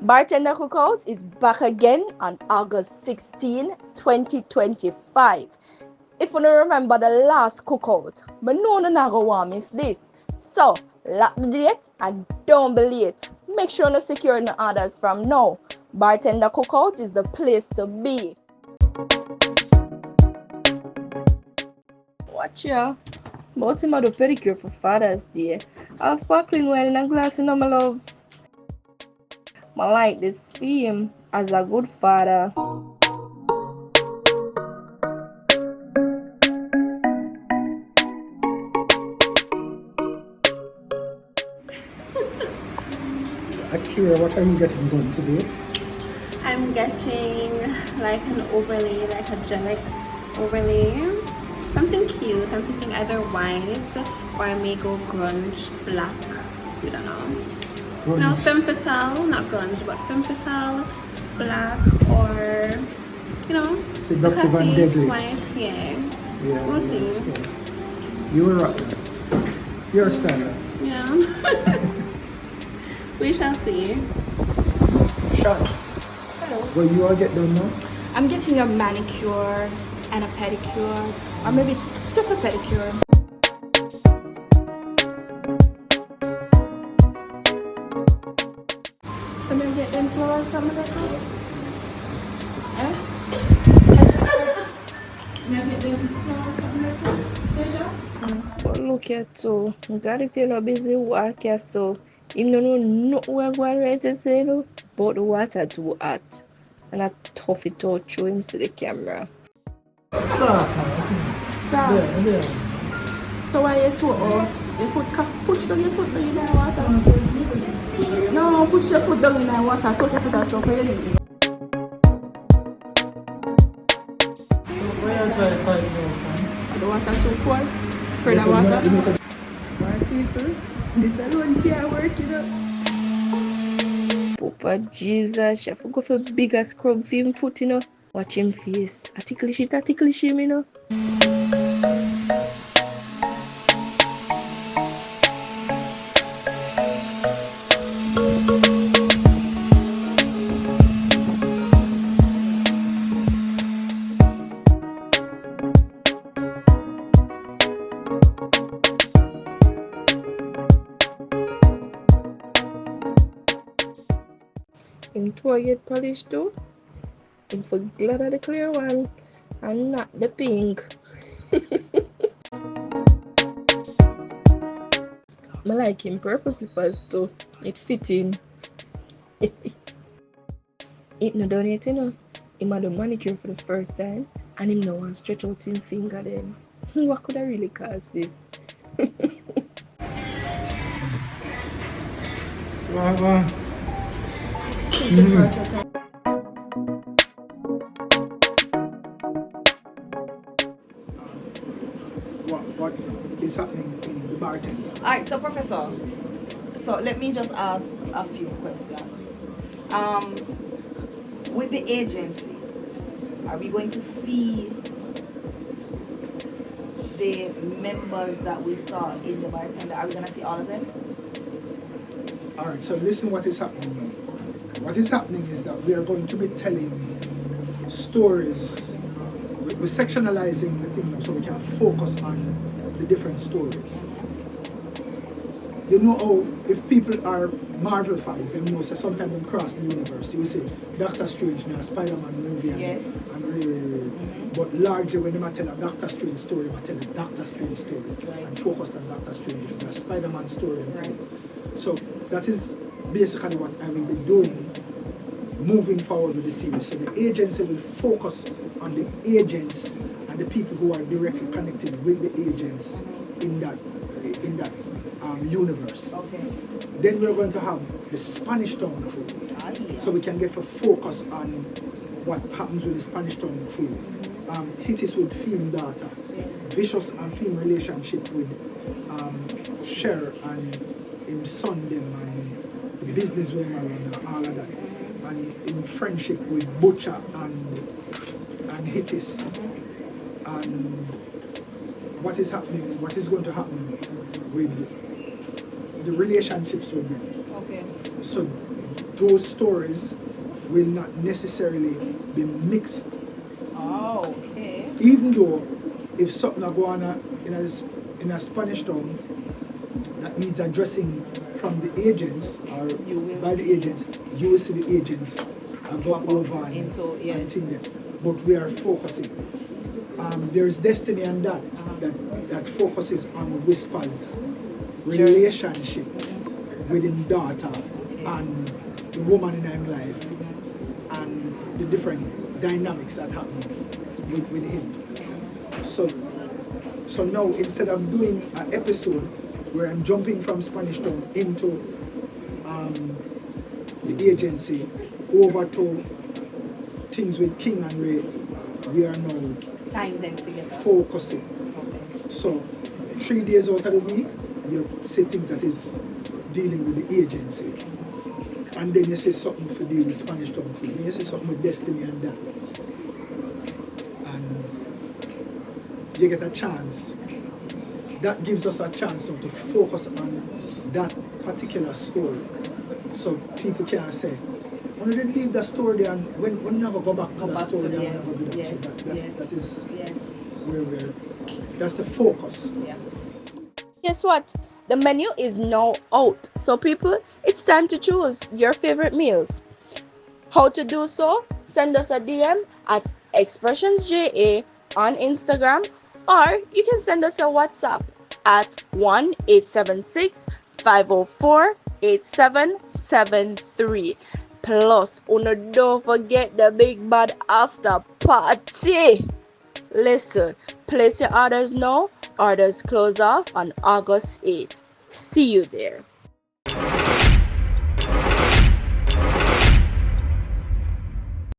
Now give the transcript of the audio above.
Bartender Cookout is back again on August 16, 2025. If you don't remember the last cookout, I know you not want to miss this. So, lock the date and don't be late. Make sure you secure your orders from now. Bartender Cookout is the place to be. Watch ya. But him do pedicure for Father's Day. I'll sparkling wine in a glass, my love. I like this film as a good father. Akira, what are you getting done today? I'm getting like an overlay, like a gel overlay. Something cute. I'm thinking either white or may go grunge black. We don't know. Grunge. No, femme fatale, not grunge, but femme fatale, black or, you know, Seductive and classy, deadly. white, yeah. We'll see. Yeah. You were right. You're a standard. Yeah. We shall see. Shut. Hello. Well, you all get done now? I'm getting a manicure and a pedicure, or maybe just a pedicure. So maybe get them flowers something like that? Eh? Maybe get them flowers something like that? Pleasure? But look at so, God if you're not busy working so, him no know what we're ready to say no, but the water too hot. And I tough it out through him to the camera. Soft. So, Yeah. so when you toe off, your foot push down your foot down in the water. No, push your foot down in the water, soak your foot and soak your knee. Where you try to fight now, The water too cold. Further water. My people, this alone can't work, you know. Papa Jesus, I forgot for bigger scrub for him foot, you know. Watch him face. I ticklish him, you know. Him toe get polished too. Him for glad of the clear one and not the pink. I like him purple slippers too. It fit him. It no done yet, you know. Him had a manicure for the first time and him no want stretch out him finger then. What could I really cause this? What is happening in the bartender? Alright, so Professor, so let me just ask a few questions. With the agency, are we going to see the members that we saw in the bartender? Are we going to see all of them? Alright, so listen what is happening now. What is happening is that we are going to be telling stories. We're sectionalizing the thing now so we can focus on the different stories. You know how if people are Marvel fans, they know so sometimes they cross the universe. You will see Doctor Strange in a Spider-Man movie and, Yes. and but largely when they tell a Doctor Strange story, they tell a Doctor Strange story Right. and focus on Doctor Strange. It's a Spider-Man story. Right. So that is basically what I will be doing moving forward with the series. So the agency will focus on the agents and the people who are directly connected with the agents in that universe. Okay. Then we're going to have the Spanish Town crew, so we can get a focus on what happens with the Spanish Town crew. Hittis with film data, Vicious and film relationship with Cher and his son them and the business women and all of that, and in friendship with Butcher and Hittis, and what is happening, what is going to happen with the relationships with them. Okay. So those stories will not necessarily be mixed. Oh, okay. Even though if something go on in a Spanish town that needs addressing from the agents or by the agents, you will see the agents go over and thing there. But we are focusing. There is destiny and that focuses on Whispers relationship with his daughter and the woman in her life and the different dynamics that happen with him. So now instead of doing an episode where I'm jumping from Spanish Town into the agency over to things with King and Ray, we are now Tying them together. focusing. Okay. So 3 days out of the week, you say things that is dealing with the agency. And then you say something for deal with Spanish Town Crew. Then you say something with Destiny and that. And you get a chance. That gives us a chance now to focus on that particular story. So people can say, when they leave the story there and when you never go back to the story there, never do that. So that is where we're, that's the focus. Yeah. Guess what? The menu is now out. So people, it's time to choose your favorite meals. How to do so? Send us a DM at Xpressionzja on Instagram, or you can send us a WhatsApp at 1-876-504-8773. Plus, don't forget the big bad after party. Listen, place your orders now. Orders close off on August 8th. See you there.